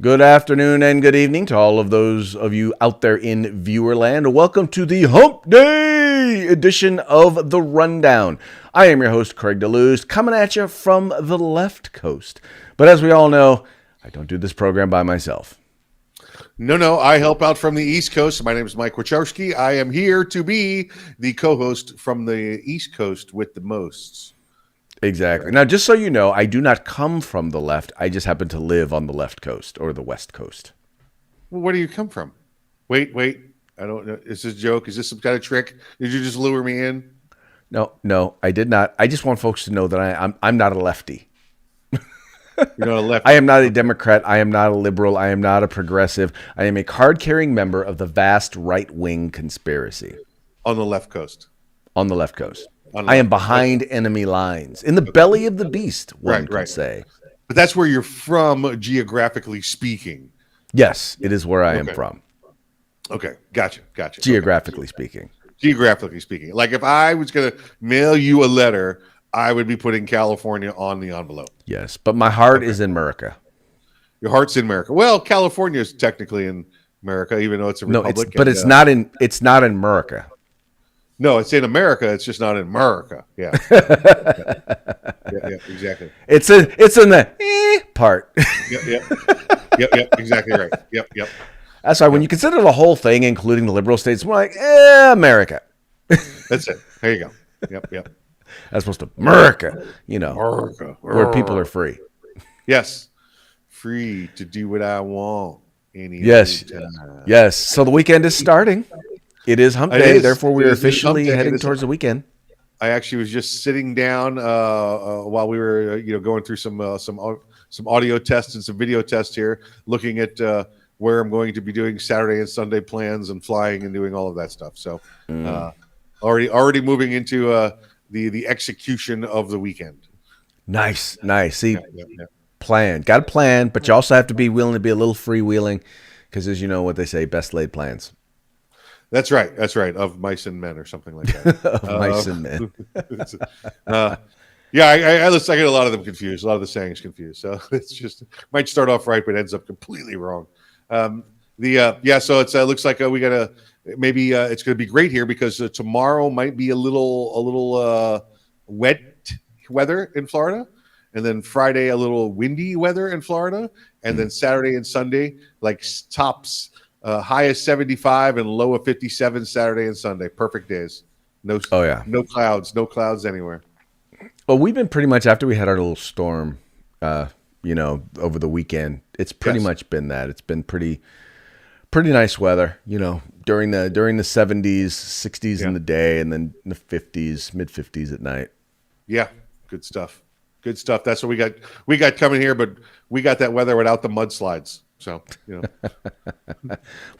Good afternoon and good evening to all of those of you out there in viewerland. Welcome to the Hump Day edition of The Rundown. I am your host, Craig DeLuz, coming at you from the left coast. But as we all know, I don't do this program by myself. No, I help out from the East Coast. My name is Mike Wachowski. I am here to be the co-host from the East Coast with the most. Exactly. Now, just so you know, I do not come from the left. I just happen to live on the left coast or the west coast. Well, where do you come from? Wait. I don't know. Is this a joke? Is this some kind of trick? Did you just lure me in? No, I did not. I just want folks to know that I'm not a lefty. You're not a lefty. I am not a Democrat. I am not a liberal. I am not a progressive. I am a card-carrying member of the vast right-wing conspiracy. On the left coast. On the left coast. I am behind enemy lines. In the belly of the beast, one could say. But that's where you're from, geographically speaking. Yes, it is where I am from. Okay, gotcha. Geographically speaking. Geographically speaking. Like if I was going to mail you a letter, I would be putting California on the envelope. Yes, but my heart is in America. Your heart's in America. Well, California is technically in America, even though it's a republic. But it's not in America. No, it's in America. It's just not in America. Yeah. yeah, exactly. It's in the part. Yep, exactly right. Yep. That's why when you consider the whole thing, including the liberal states, we're like, America. That's it. There you go. Yep. As opposed to America, America. Where people are free. Yes. Free to do what I want. Yes. So the weekend is starting. It is Hump Day, therefore we are officially heading towards the weekend. I actually was just sitting down while we were, going through some audio tests and some video tests here, looking at where I'm going to be doing Saturday and Sunday plans and flying and doing all of that stuff. So already moving into the execution of the weekend. Nice. See, got a plan, but you also have to be willing to be a little freewheeling because, as you know what they say, best laid plans. That's right. Of mice and men or something like that. Of mice and men. I get a lot of them confused. A lot of the sayings confused. So it's just might start off right, but ends up completely wrong. So it looks like we got maybe it's going to be great here because tomorrow might be a little wet weather in Florida, and then Friday a little windy weather in Florida, and then Saturday and Sunday like tops. High of 75 and low of 57 Saturday and Sunday. Perfect days. No clouds anywhere. Well, we've been pretty much after we had our little storm, over the weekend. It's pretty much been that. It's been pretty nice weather, during the 70s, 60s in the day, and then the 50s, mid 50s at night. Yeah, good stuff. That's what we got coming here, but we got that weather without the mudslides. So,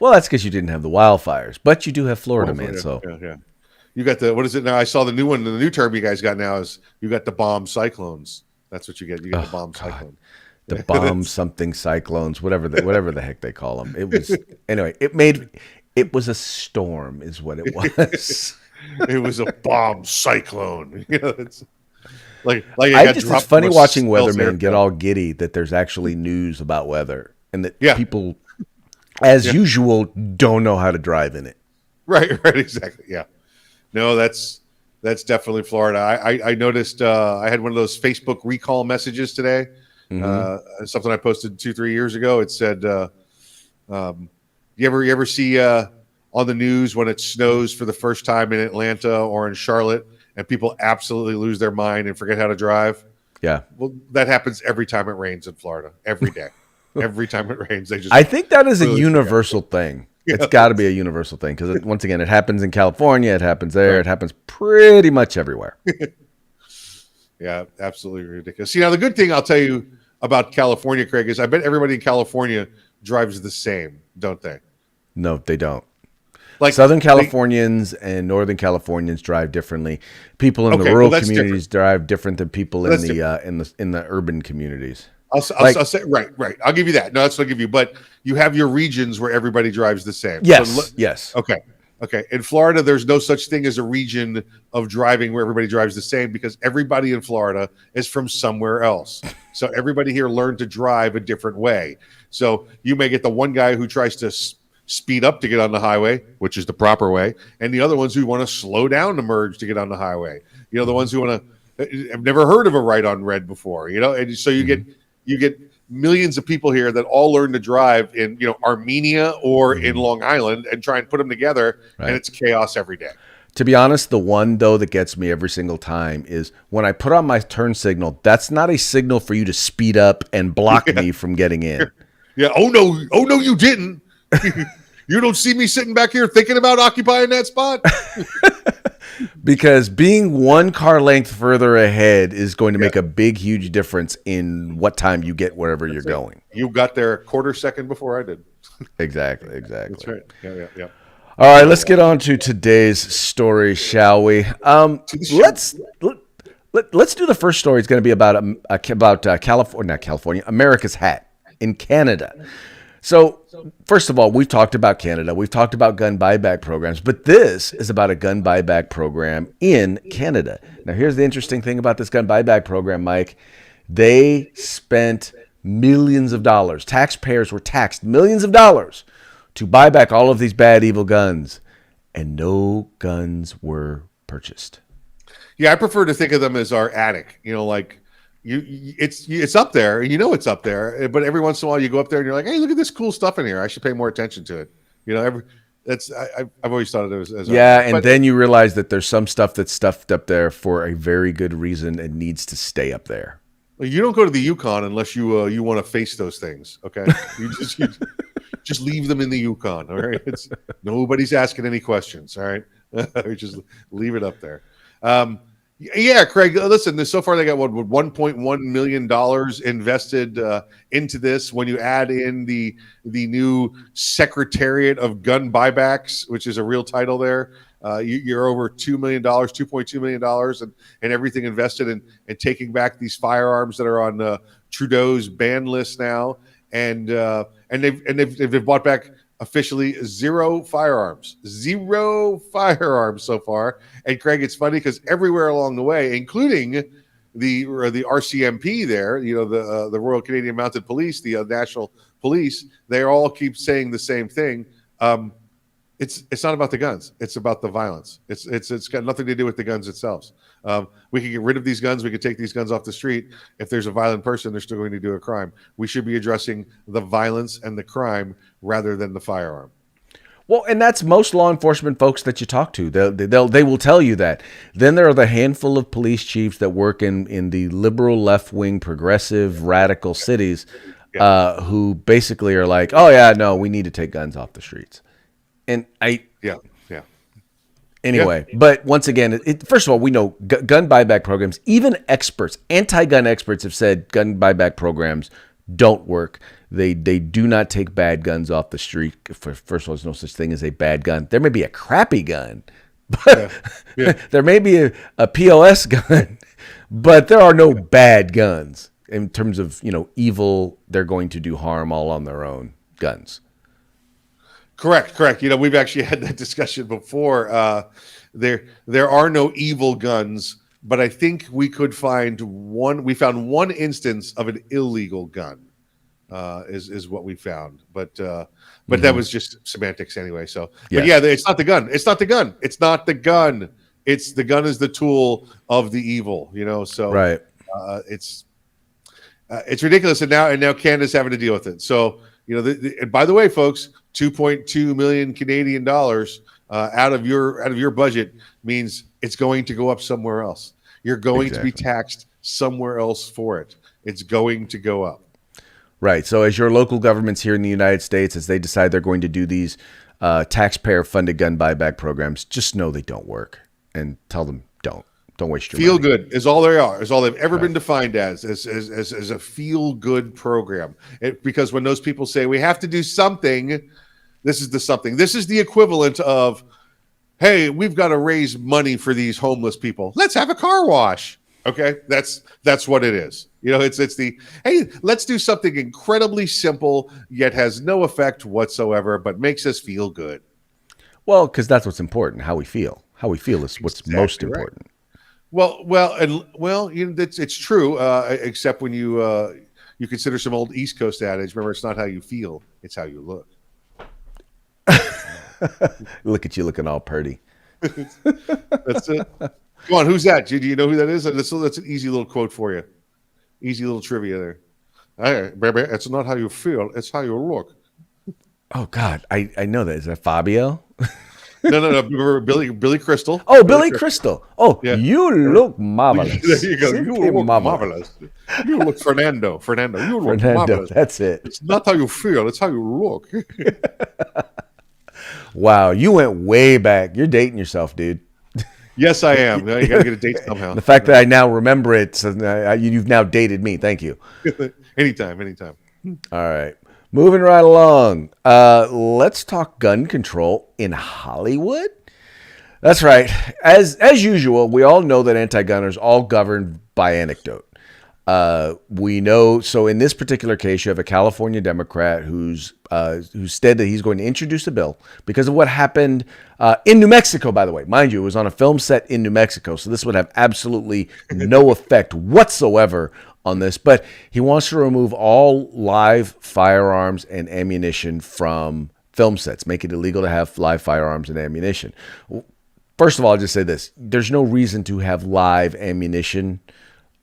well, that's because you didn't have the wildfires, but you do have Florida, man. So, yeah. You got what is it now? I saw the new one. The new term you guys got now is you got the bomb cyclones. That's what you get. You get the bomb cyclone. The bomb something cyclones, whatever the heck they call them. It was anyway. It was a storm, is what it was. It was a bomb cyclone. It's it's funny watching weathermen get all giddy that there's actually news about weather. And that people, as usual, don't know how to drive in it. Right, exactly. Yeah. No, that's definitely Florida. I noticed I had one of those Facebook recall messages today. Something I posted 2-3 years ago. It said, "You ever see on the news when it snows for the first time in Atlanta or in Charlotte, and people absolutely lose their mind and forget how to drive?" Yeah. Well, that happens every time it rains in Florida. Every day. Every time it rains, they just. I think that is a universal thing. It's got to be a universal thing because once again, it happens in California, it happens there, it happens pretty much everywhere. Yeah, absolutely ridiculous. See, now the good thing I'll tell you about California, Craig, is I bet everybody in California drives the same, don't they? No, they don't. Like Southern Californians and Northern Californians drive differently. People in the rural communities drive different than people in the urban communities. I'll say right. I'll give you that. No, that's what I'll give you. But you have your regions where everybody drives the same. Yes. Okay. Okay, in Florida, there's no such thing as a region of driving where everybody drives the same because everybody in Florida is from somewhere else. So everybody here learned to drive a different way. So you may get the one guy who tries to speed up to get on the highway, which is the proper way, and the other ones who want to slow down to merge to get on the highway. You know, the ones who want to have never heard of a right on red before. You know, and so you get millions of people here that all learn to drive in, you know, Armenia or in Long Island and try and put them together, and it's chaos every day. To be honest, the one, though, that gets me every single time is when I put on my turn signal, that's not a signal for you to speed up and block me from getting in. Yeah. Oh, no, you didn't. You don't see me sitting back here thinking about occupying that spot? Because being one car length further ahead is going to make a big, huge difference in what time you get wherever you're going. You got there a quarter second before I did. Exactly. That's right. Yeah. All right, let's get on to today's story, shall we? Let's do the first story. It's going to be about California, America's hat in Canada. So, first of all, we've talked about Canada. We've talked about gun buyback programs, but this is about a gun buyback program in Canada. Now, here's the interesting thing about this gun buyback program, Mike. They spent millions of dollars. Taxpayers were taxed millions of dollars to buy back all of these bad, evil guns, and no guns were purchased. Yeah, I prefer to think of them as our attic. You know, like it's up there, and you know it's up there. But every once in a while, you go up there and you're like, "Hey, look at this cool stuff in here. I should pay more attention to it." You know, I've always thought of it as then you realize that there's some stuff that's stuffed up there for a very good reason and needs to stay up there. You don't go to the Yukon unless you want to face those things. Okay, you just leave them in the Yukon. All right, nobody's asking any questions. All right, just leave it up there. Yeah, Craig. Listen, so far they got $1.1 million invested into this. When you add in the new Secretariat of Gun Buybacks, which is a real title there, you're over $2 million, $2.2 million, and everything invested in taking back these firearms that are on Trudeau's ban list now, and they've bought back officially zero firearms so far. And Craig, it's funny because everywhere along the way, including the RCMP there, you know, the Royal Canadian Mounted Police, the National Police, they all keep saying the same thing. It's not about the guns. It's about the violence. It's got nothing to do with the guns itself. We can get rid of these guns. We can take these guns off the street. If there's a violent person, they're still going to do a crime. We should be addressing the violence and the crime rather than the firearm. Well, and that's most law enforcement folks that you talk to. They will tell you that. Then there are the handful of police chiefs that work in the liberal, left-wing, progressive, radical cities who basically are like, oh, yeah, no, we need to take guns off the streets. And Anyway, but once again, first of all, we know gun buyback programs, even experts, anti-gun experts have said gun buyback programs don't work. They do not take bad guns off the street. First of all, there's no such thing as a bad gun. There may be a crappy gun, but there may be a POS gun, but there are no bad guns in terms of, you know, evil. They're going to do harm all on their own guns. Correct. You know, we've actually had that discussion before. There are no evil guns, but I think we could find one. We found one instance of an illegal gun, is what we found. But that was just semantics anyway. So, but yeah, it's not the gun. It's not the gun. It's not the gun. It's the gun is the tool of the evil. You know, so right. It's ridiculous, and now Canada's having to deal with it. So. You know, and by the way, folks, 2.2 million Canadian dollars out of your budget means it's going to go up somewhere else. You're going to be taxed somewhere else for it. It's going to go up. Right. So as your local governments here in the United States, as they decide they're going to do these taxpayer-funded gun buyback programs, just know they don't work, and tell them don't. Don't waste your feel money. Good is all they are. Is all they've ever been defined as a feel good program. Because when those people say we have to do something, this is the something. This is the equivalent of, hey, we've got to raise money for these homeless people. Let's have a car wash. Okay, that's what it is. You know, it's the hey, let's do something incredibly simple yet has no effect whatsoever, but makes us feel good. Well, because that's what's important. How we feel. How we feel is what's most Exactly right. important. It's true, except when you consider some old East Coast adage. Remember, it's not how you feel; it's how you look. Look at you looking all purty. That's it. Go on. Who's that? Do you know who that is? That's an easy little quote for you. Easy little trivia there. Hey, baby, it's not how you feel; it's how you look. Oh God, I know that. Is that Fabio? No. Remember Billy Crystal. Oh, Billy Crystal. Oh, Yeah. you look marvelous. There you go. Simply You look marvelous. You look Fernando. You look Fernando, marvelous. that's it. It's not how you feel; it's how you look. Wow, you went way back. You're dating yourself, dude. Yes, I am. You got to get a date somehow. The fact that I now remember it, so you've now dated me. Thank you. Anytime. All right. Moving right along. Let's talk gun control in Hollywood. That's right. As usual, we all know that anti-gunners all governed by anecdote. We know. So in this particular case, you have a California Democrat who said that he's going to introduce a bill because of what happened in New Mexico. By the way, mind you, it was on a film set in New Mexico, so this would have absolutely no effect whatsoever on this. But he wants to remove all live firearms and ammunition from film sets, make it illegal to have live firearms and ammunition. First of all, I'll just say this: there's no reason to have live ammunition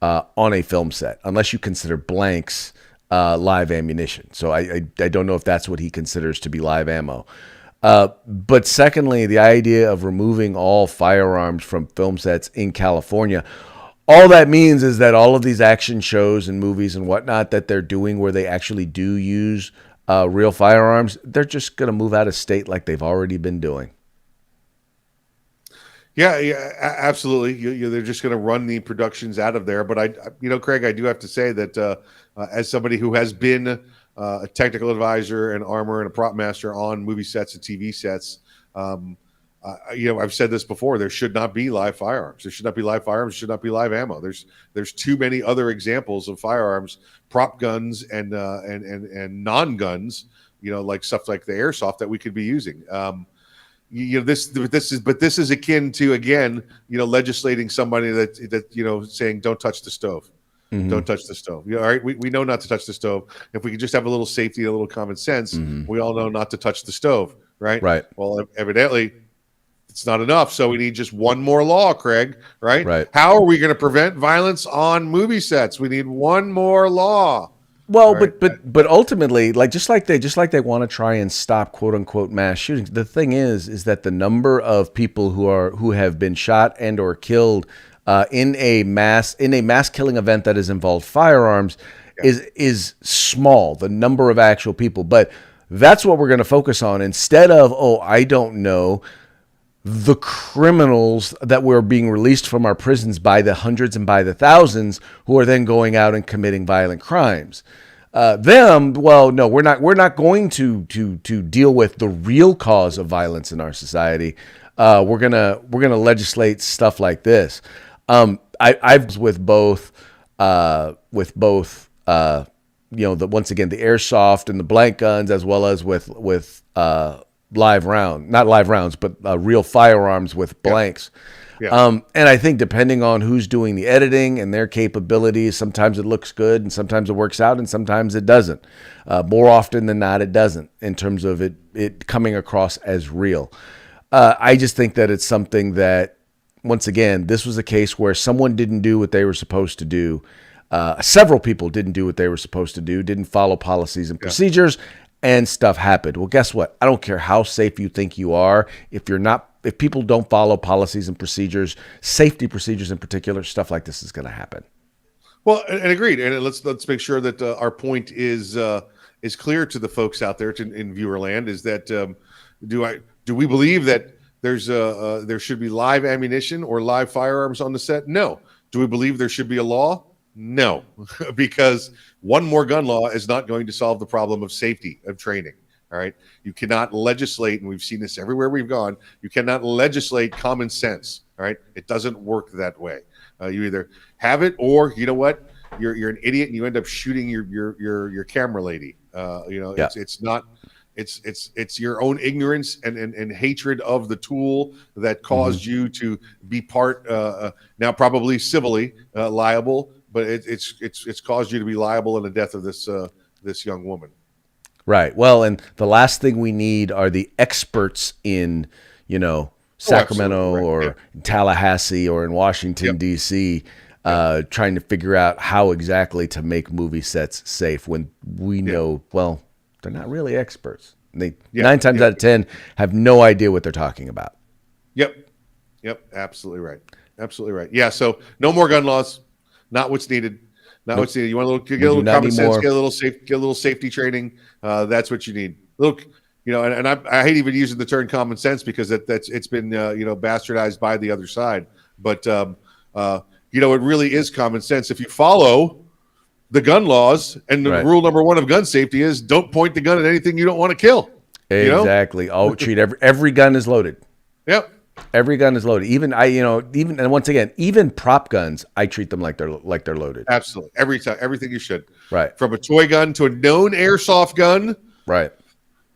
on a film set, unless you consider blanks live ammunition. So I don't know if that's what he considers to be live ammo. But secondly, the idea of removing all firearms from film sets in California, all that means is that all of these action shows and movies and whatnot that they're doing where they actually do use real firearms, they're just going to move out of state like they've already been doing. Yeah, absolutely. They're just going to run the productions out of there. But Craig, I do have to say that as somebody who has been a technical advisor, an armor, and a prop master on movie sets and TV sets, I've said this before. There should not be live firearms. There should not be live firearms. There should not be live ammo. There's too many other examples of firearms, prop guns, and non guns. Like stuff like the airsoft that we could be using. This is akin to, again, legislating somebody that saying don't touch the stove. Mm-hmm. Don't touch the stove. All right, we know not to touch the stove. If we could just have a little safety and a little common sense, mm-hmm. we all know not to touch the stove, right? Right. Well, evidently it's not enough, so we need just one more law, Craig, right? Right. How are we going to prevent violence on movie sets? We need one more law. Well, right. but ultimately, just like they want to try and stop quote unquote mass shootings. The thing is that the number of people who have been shot and or killed in a mass killing event that has involved firearms is small. The number of actual people, but that's what we're going to focus on instead of I don't know, the criminals that were being released from our prisons by the hundreds and by the thousands who are then going out and committing violent crimes. No, we're not going to deal with the real cause of violence in our society. We're gonna legislate stuff like this. I've with both once again the airsoft and the blank guns, as well as with not live rounds, but real firearms with blanks. Yeah. And I think depending on who's doing the editing and their capabilities, sometimes it looks good and sometimes it works out and sometimes it doesn't. More often than not, it doesn't in terms of it coming across as real. I just think that it's something that, once again, this was a case where someone didn't do what they were supposed to do. Several people didn't do what they were supposed to do, didn't follow policies and procedures. And stuff happened. Well, guess what? I don't care how safe you think you are. If people don't follow policies and procedures, safety procedures in particular, stuff like this is going to happen. Well, and agreed. And let's make sure that our point is clear to the folks out there in viewer land. Is that do we believe that there should be live ammunition or live firearms on the set? No. Do we believe there should be a law? No, because one more gun law is not going to solve the problem of safety, of training. All right. You cannot legislate, and we've seen this everywhere we've gone. You cannot legislate common sense. All right. It doesn't work that way. You either have it, or you know what, you're an idiot and you end up shooting your camera lady. It's not It's your own ignorance and hatred of the tool that caused you to be part now probably civilly liable, but it's caused you to be liable in the death of this young woman. Right. Well, and the last thing we need are the experts in, Sacramento or Tallahassee or in Washington, D.C., trying to figure out how exactly to make movie sets safe when we know, well, they're not really experts. They 9 times out of 10 have no idea what they're talking about. Yep. Absolutely right. Yeah. So no more gun laws. Not what's needed. What's needed. You want get a little common sense, get a little safety training. That's what you need. Look, and I hate even using the term common sense because it's been bastardized by the other side. But it really is common sense if you follow the gun laws, and the rule number 1 of gun safety is don't point the gun at anything you don't want to kill. Exactly. Treat every gun is loaded. Yep. Every gun is loaded. Even and once again, even prop guns, I treat them like they're loaded. Absolutely. Every time, everything you should. Right. From a toy gun to a known airsoft gun. Right.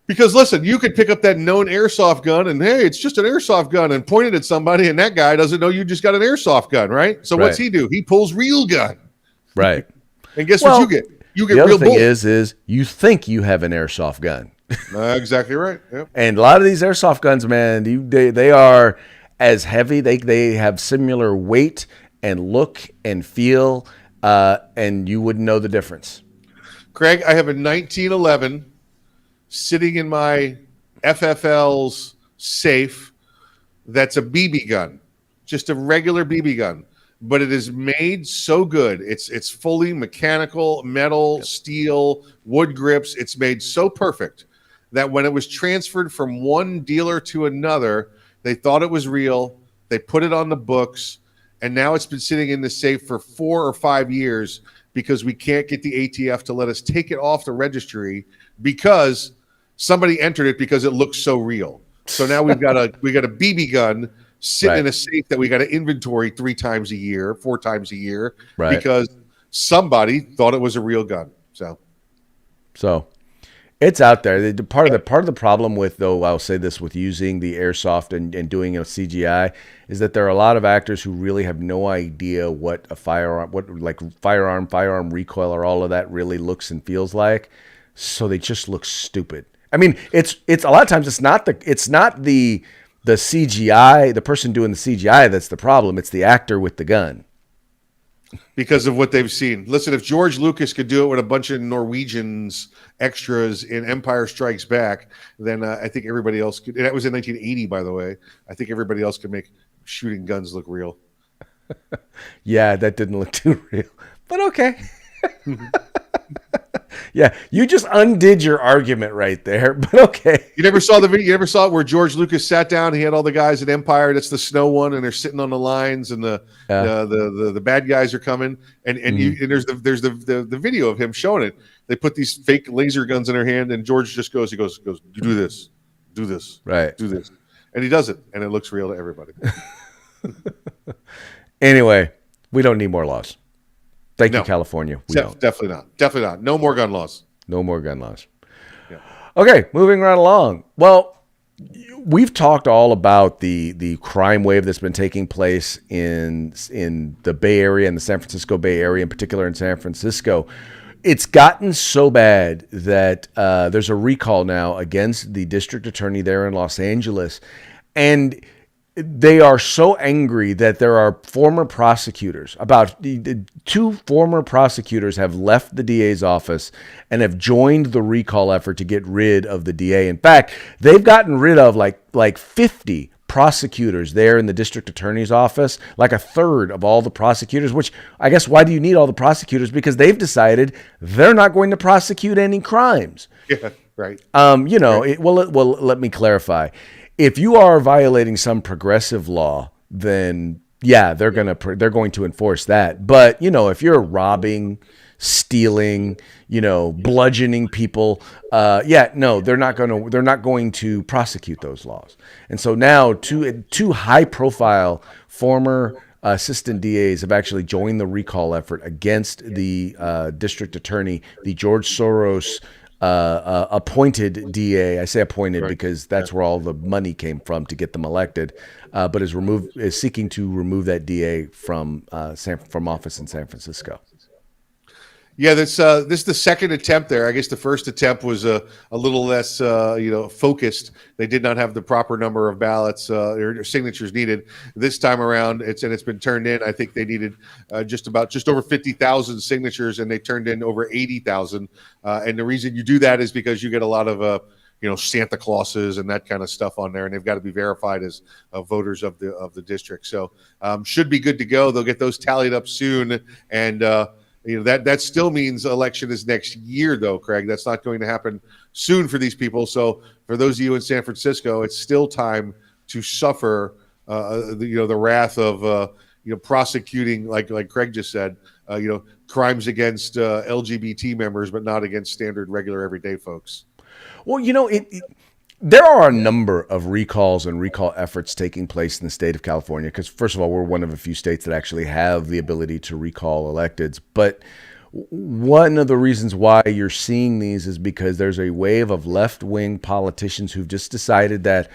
Because listen, you could pick up that known airsoft gun and hey, it's just an airsoft gun and point it at somebody, and that guy doesn't know you just got an airsoft gun, right? So what's he do? He pulls real gun. Right. And guess what you get? You get the real other thing is you think you have an airsoft gun. Exactly right. Yep. And a lot of these airsoft guns, man, they are as heavy. They have similar weight and look and feel, and you wouldn't know the difference. Craig, I have a 1911 sitting in my FFL's safe. That's a BB gun, just a regular BB gun. But it is made so good. It's fully mechanical, metal, steel, wood grips. It's made so perfect that when it was transferred from one dealer to another, they thought it was real. They put it on the books, and now it's been sitting in the safe for 4 or 5 years because we can't get the ATF to let us take it off the registry because somebody entered it because it looks so real. So now we got a BB gun sitting in a safe that we got to inventory 3 times a year, 4 times a year, because somebody thought it was a real gun. So it's out there. Part of the problem with, though, I'll say this, with using the airsoft and doing CGI is that there are a lot of actors who really have no idea what a firearm, firearm recoil, or all of that really looks and feels like. So they just look stupid. I mean, it's a lot of times it's not the CGI, the person doing the CGI that's the problem. It's the actor with the gun. Because of what they've seen. Listen, if George Lucas could do it with a bunch of Norwegians extras in Empire Strikes Back, then I think everybody else could. That was in 1980, by the way. I think everybody else could make shooting guns look real. Yeah, that didn't look too real, but okay. Yeah, you just undid your argument right there, but okay. You never saw the video? You never saw it where George Lucas sat down? He had all the guys at Empire. That's the snow one, and they're sitting on the lines, and the bad guys are coming, and there's the video of him showing it. They put these fake laser guns in their hand, and George just goes, you do this, right, do this, and he does it, and it looks real to everybody. Anyway, we don't need more laws. Thank you, California. We don't. Definitely not. No more gun laws. No more gun laws. Yeah. Okay, moving right along. Well, we've talked all about the crime wave that's been taking place in the Bay Area and the San Francisco Bay Area, in particular in San Francisco. It's gotten so bad that there's a recall now against the district attorney there in Los Angeles, and they are so angry that there are former prosecutors. About 2 former prosecutors have left the DA's office and have joined the recall effort to get rid of the DA. In fact, they've gotten rid of like 50 prosecutors there in the district attorney's office, like a third of all the prosecutors, which I guess, why do you need all the prosecutors? Because they've decided they're not going to prosecute any crimes. Yeah, right. Let me clarify. If you are violating some progressive law, then yeah, they're going to enforce that. But if you're robbing, stealing, bludgeoning people, they're not going to prosecute those laws. And so now two high-profile former assistant DAs have actually joined the recall effort against the district attorney, the George Soros appointed DA. I say appointed Right. because that's where all the money came from to get them elected, but is seeking to remove that DA from from office in San Francisco. Yeah, this is the second attempt there. I guess the first attempt was a little less focused. They did not have the proper number of ballots or signatures needed. This time around, it's been turned in. I think they needed just over 50,000 signatures, and they turned in over 80,000. And the reason you do that is because you get a lot of Santa Clauses and that kind of stuff on there, and they've got to be verified as voters of the district. So should be good to go. They'll get those tallied up soon, and that still means election is next year, though, Craig. That's not going to happen soon for these people. So for those of you in San Francisco, it's still time to suffer the wrath of prosecuting, like Craig just said, crimes against LGBT members, but not against standard, regular, everyday folks. Well, there are a number of recalls and recall efforts taking place in the state of California because, first of all, we're one of a few states that actually have the ability to recall electeds. But one of the reasons why you're seeing these is because there's a wave of left-wing politicians who've just decided that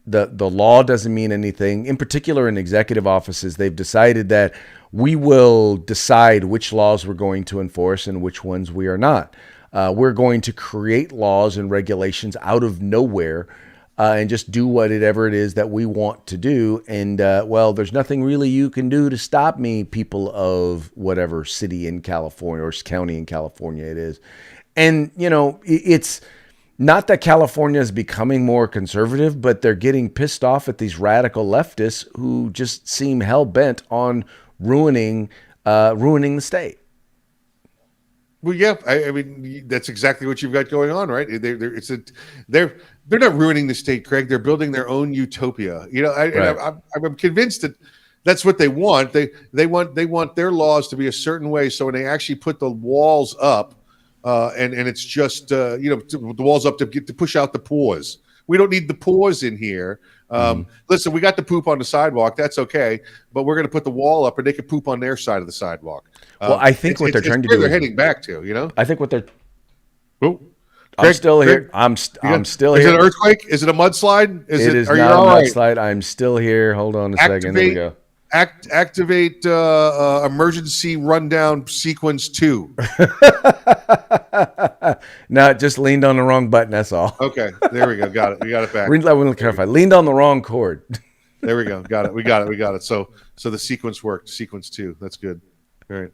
the law doesn't mean anything. In particular, in executive offices, they've decided that we will decide which laws we're going to enforce and which ones we are not. We're going to create laws and regulations out of nowhere and just do whatever it is that we want to do. And, there's nothing really you can do to stop me, people of whatever city in California or county in California it is. And, it's not that California is becoming more conservative, but they're getting pissed off at these radical leftists who just seem hell-bent on ruining the state. Well, yeah, I mean that's exactly what you've got going on, right? They're not ruining the state, Craig. They're building their own utopia. I'm convinced that that's what they want. They want their laws to be a certain way. So when they actually put the walls up, and it's just the walls up to push out the pores. We don't need the pores in here. Listen, we got the poop on the sidewalk. That's okay, but we're going to put the wall up, and they can poop on their side of the sidewalk. Well, I think what they're trying to do they're heading back to, I think what they're. Oh, I'm still here. I'm still here. Is it an earthquake? Is it a mudslide? It is not a mudslide. I'm still here. Hold on a second. There we go. Activate emergency rundown sequence 2. No, just leaned on the wrong button. That's all. Okay, there we go. Got it. We got it back. Let me clarify. Leaned on the wrong cord. There we go. Got it. We got it. So the sequence worked. Sequence 2. That's good. All right.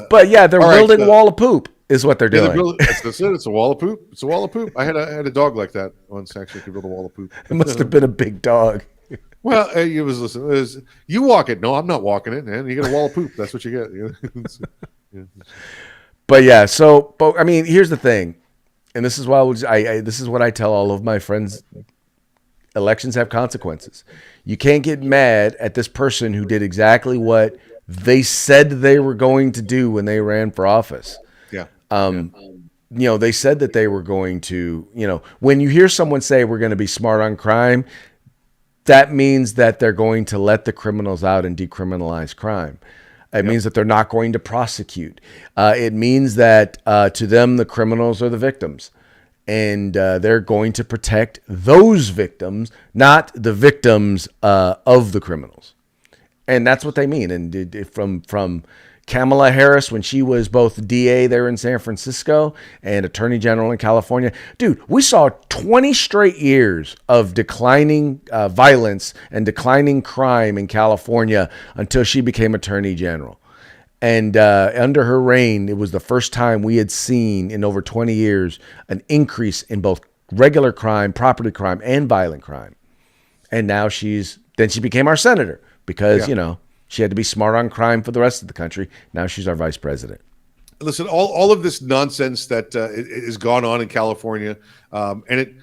But yeah, they're building a wall of poop. Is what they're doing. That's it. It's a wall of poop. It's a wall of poop. I had a dog like that once. Actually, could build a wall of poop. It must have been a big dog. Well, you walk it. No, I'm not walking it, man. You get a wall of poop. That's what you get. Yeah. But yeah, but I mean, here's the thing, and this is why this is what I tell all of my friends: elections have consequences. You can't get mad at this person who did exactly what they said they were going to do when they ran for office. Yeah. They said that they were going to. When you hear someone say we're going to be smart on crime, that means that they're going to let the criminals out and decriminalize crime. It means that they're not going to prosecute. It means that to them, the criminals are the victims. And they're going to protect those victims, not the victims of the criminals. And that's what they mean. And from Kamala Harris, when she was both DA there in San Francisco and Attorney General in California. Dude, we saw 20 straight years of declining violence and declining crime in California until she became Attorney General. And under her reign, it was the first time we had seen in over 20 years an increase in both regular crime, property crime, and violent crime. And now she became our senator because, she had to be smart on crime for the rest of the country. Now she's our vice president. Listen, all of this nonsense that is gone on in California, and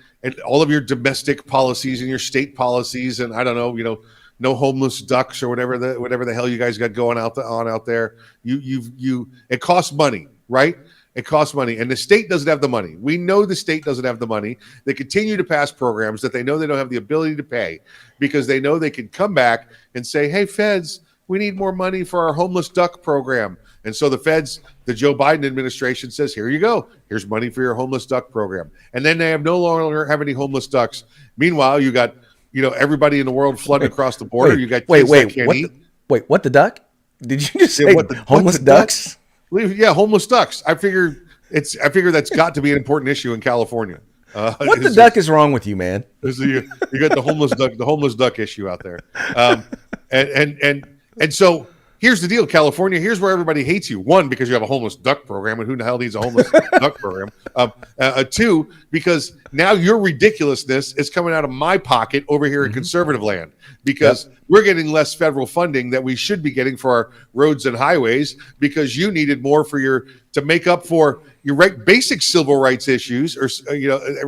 all of your domestic policies and your state policies, and I don't know, no homeless ducks or whatever the hell you guys got going out there. It costs money, right? It costs money, and the state doesn't have the money. We know the state doesn't have the money. They continue to pass programs that they know they don't have the ability to pay because they know they can come back and say, "Hey, feds, we need more money for our homeless duck program. And so the feds, the Joe Biden administration says, here you go. Here's money for your homeless duck program. And then they no longer have any homeless ducks. Meanwhile, you got, everybody in the world flooding across the border. You got kids that can't eat. What the duck? Did you just say homeless ducks? Yeah, homeless ducks. I figure that's got to be an important issue in California. What the duck is wrong with you, man? You got the homeless duck issue out there. And so here's the deal, California. Here's where everybody hates you. One, because you have a homeless duck program, and who the hell needs a homeless duck program? Two, because now your ridiculousness is coming out of my pocket over here in conservative land, because we're getting less federal funding that we should be getting for our roads and highways, because you needed more to make up for your basic civil rights issues, or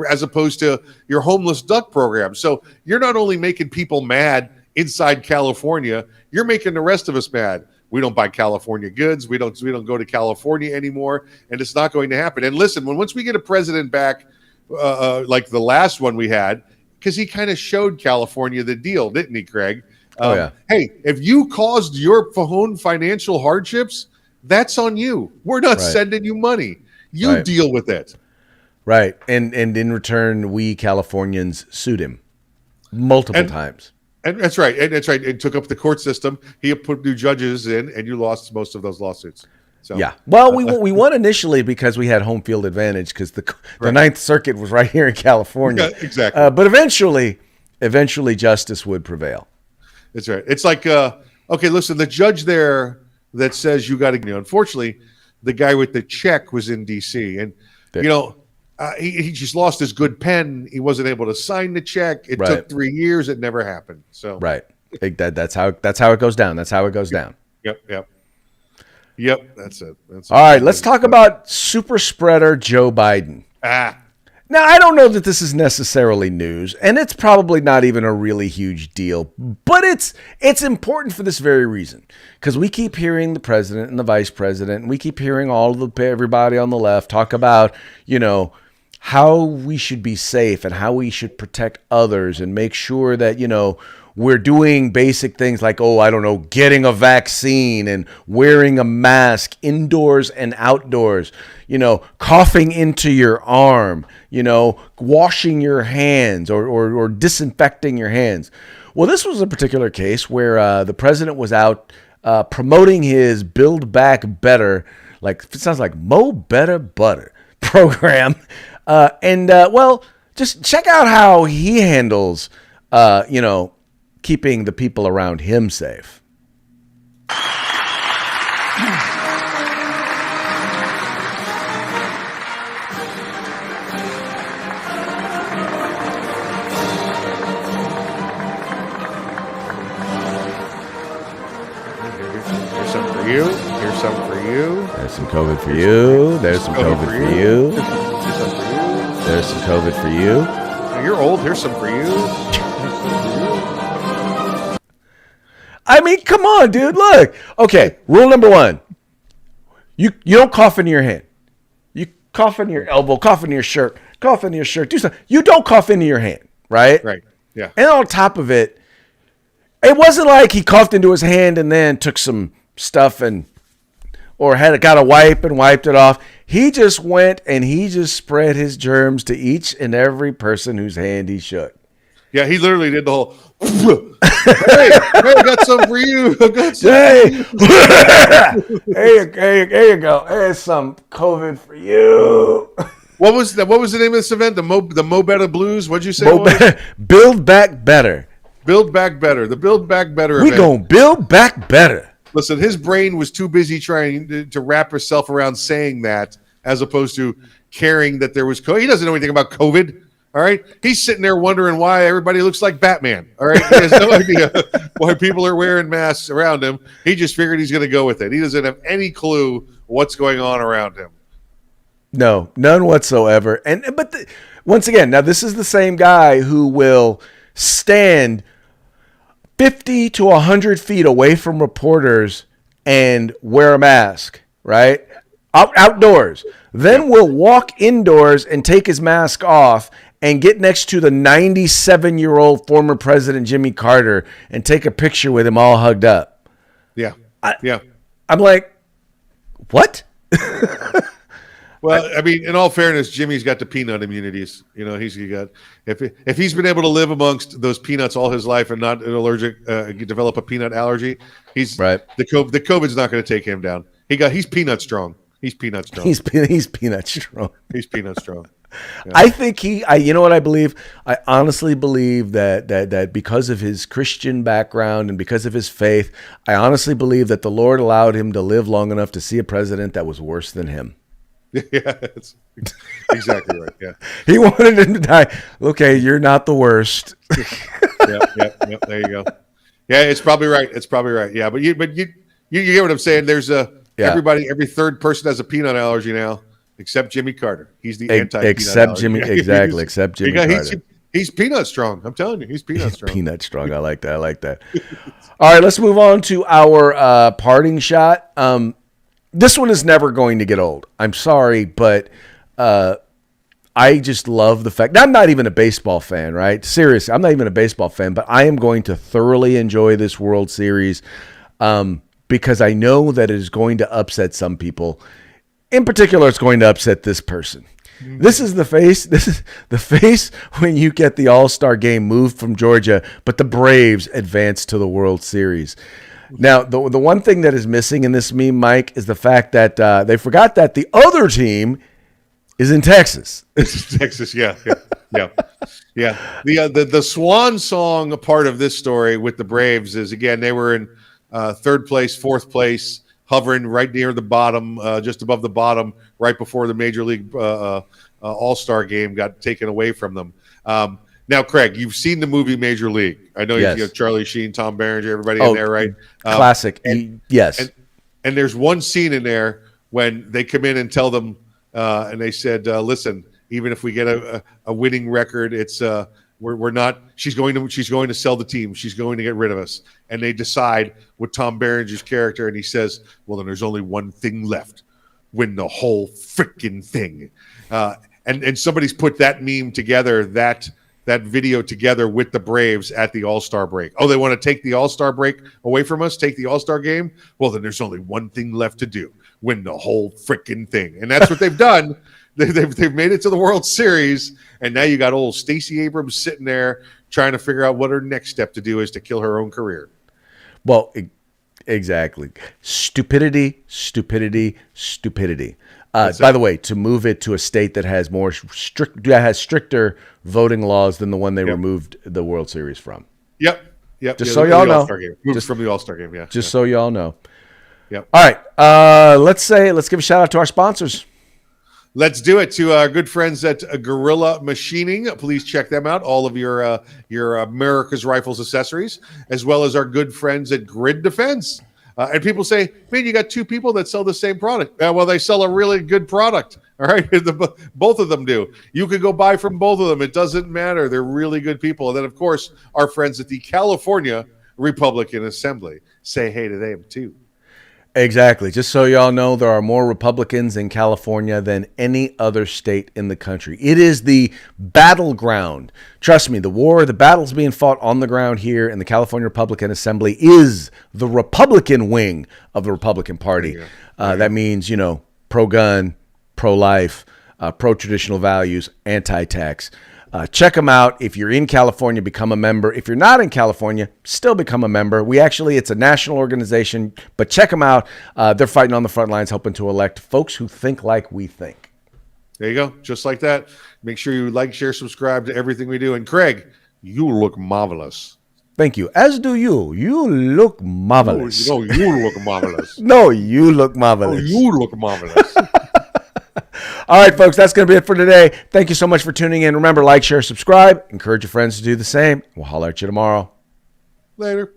as opposed to your homeless duck program. So you're not only making people mad inside California, you're making the rest of us mad. We don't buy California goods. We don't go to California anymore, and it's not going to happen. And listen, once we get a president back, like the last one we had, because he kind of showed California the deal, didn't he, Craig? Hey, if you caused your own financial hardships, that's on you. We're not sending you money. You deal with it. Right. And in return, we Californians sued him multiple times. And that's right. It took up the court system. He put new judges in, and you lost most of those lawsuits. So yeah. Well, we won initially because we had home field advantage, because the Ninth Circuit was right here in California. Yeah, exactly. But eventually justice would prevail. That's right. It's like, okay, listen, the judge there that says you got to, unfortunately, the guy with the check was in D.C. and he just lost his good pen. He wasn't able to sign the check. It took 3 years. It never happened. So that's how it goes down. That's how it goes down. Yep. That's it. All right. Let's talk about super spreader Joe Biden. Now, I don't know that this is necessarily news, and it's probably not even a really huge deal, but it's important for this very reason, because we keep hearing the president and the vice president, and we keep hearing everybody on the left talk about, how we should be safe and how we should protect others and make sure that, we're doing basic things like, getting a vaccine and wearing a mask indoors and outdoors, coughing into your arm, washing your hands or disinfecting your hands. Well, this was a particular case where the president was out promoting his Build Back Better, it sounds like Mo Better Butter program. Just check out how he handles, keeping the people around him safe. Here's some for you. Here's some for you. There's some COVID for you. There's some COVID for you. Here's some for you. There's some COVID for you. You're old. Here's some for you. I mean, come on, dude. Look. Okay, rule number 1. You don't cough into your hand. You cough into your elbow, cough into your shirt, cough into your shirt. Do something. You don't cough into your hand, right? Right. Yeah. And on top of it, it wasn't like he coughed into his hand and then took some stuff or got a wipe and wiped it off. He just went and he just spread his germs to each and every person whose hand he shook. Yeah, he literally did the whole. Hey, I got some for you. Hey, there you go. Here's some COVID for you. What was the name of this event? The Mo Better Blues. What'd you say? Build Back Better. Build Back Better. The Build Back Better event. We gonna build back better. Listen, his brain was too busy trying to wrap herself around saying that, as opposed to caring that there was COVID. He doesn't know anything about COVID. All right. He's sitting there wondering why everybody looks like Batman. All right. He has no idea why people are wearing masks around him. He just figured he's going to go with it. He doesn't have any clue what's going on around him. No, none whatsoever. Once again, now this is the same guy who will stand 50 to 100 feet away from reporters and wear a mask, right? Outdoors. Then will walk indoors and take his mask off and get next to the 97-year-old former President Jimmy Carter and take a picture with him all hugged up. Yeah. I'm like, what? Well, I mean, in all fairness, Jimmy's got the peanut immunities. You know, he's got if he's been able to live amongst those peanuts all his life and not develop a peanut allergy, right. The COVID's not going to take him down. He's peanut strong. He's peanut strong. He's peanut strong. He's peanut strong. Yeah. I think you know what I believe? I honestly believe that because of his Christian background and because of his faith, I honestly believe that the Lord allowed him to live long enough to see a president that was worse than him. Yeah, that's exactly right. Yeah. He wanted him to die. Okay, you're not the worst. Yeah. There you go. Yeah, it's probably right. Yeah, but you get what I'm saying. There's everybody, every third person has a peanut allergy now, except Jimmy Carter. He's the anti-peanut except Jimmy. allergy. Exactly, except Jimmy Carter. He's peanut strong. I'm telling you, he's peanut strong. Peanut strong. I like that. All right, let's move on to our parting shot. This one is never going to get old. I'm sorry, but I just love the fact. Now, I'm not even a baseball fan, right? Seriously, I'm not even a baseball fan, but I am going to thoroughly enjoy this World Series because I know that it is going to upset some people. In particular, it's going to upset this person. This is the face. This is the face when you get the All-Star game moved from Georgia, but the Braves advance to the World Series. Now, the one thing that is missing in this meme, Mike, is the fact that they forgot that the other team is in Texas. Texas, yeah. The swan song part of this story with the Braves is, again, they were in third place, fourth place, hovering right near the bottom, just above the bottom, right before the Major League All-Star game got taken away from them. Now, Craig, you've seen the movie Major League. I know you have Charlie Sheen, Tom Berenger, everybody in there, right? Classic. Yes. And there's one scene in there when they come in and tell them, and they said, listen, even if we get a winning record, it's we're not. She's going to sell the team. She's going to get rid of us. And they decide with Tom Berenger's character, and he says, well, then there's only one thing left: win the whole freaking thing. And somebody's put that meme together, that video together with the Braves at the All-Star break. Oh, they want to take the All-Star break away from us, take the All-Star game? Well, then there's only one thing left to do: win the whole freaking thing. And that's what they've done. They've made it to the World Series, and now you got old Stacey Abrams sitting there trying to figure out what her next step to do is to kill her own career. Well, exactly. Stupidity. By the way, to move it to a state that has stricter voting laws than the one they removed the World Series from. Yep. Just so y'all know. Moved from the All-Star game, yeah. So y'all know. Yep. All right. Let's give a shout out to our sponsors. Let's do it. To our good friends at Gorilla Machining. Please check them out. All of your America's Rifles accessories, as well as our good friends at Grid Defense. And people say, man, you got two people that sell the same product. Well, they sell a really good product. All right. Both of them do. You can go buy from both of them. It doesn't matter. They're really good people. And then, of course, our friends at the California Republican Assembly. Say hey to them, too. Exactly. Just so y'all know, there are more Republicans in California than any other state in the country. It is the battleground. Trust me, the battles being fought on the ground here in the California Republican Assembly is the Republican wing of the Republican Party. That means, pro-gun, pro-life, pro-traditional values, anti-tax. Check them out. If you're in California, become a member. If you're not in California, still become a member. It's a national organization, but check them out. They're fighting on the front lines, helping to elect folks who think like we think. There you go. Just like that. Make sure you like, share, subscribe to everything we do. And Craig, you look marvelous. Thank you. As do you. You look marvelous. No, you look marvelous. No, you look marvelous. Oh, you look marvelous. All right, folks, that's going to be it for today. Thank you so much for tuning in. Remember, like, share, subscribe. Encourage your friends to do the same. We'll holler at you tomorrow. Later.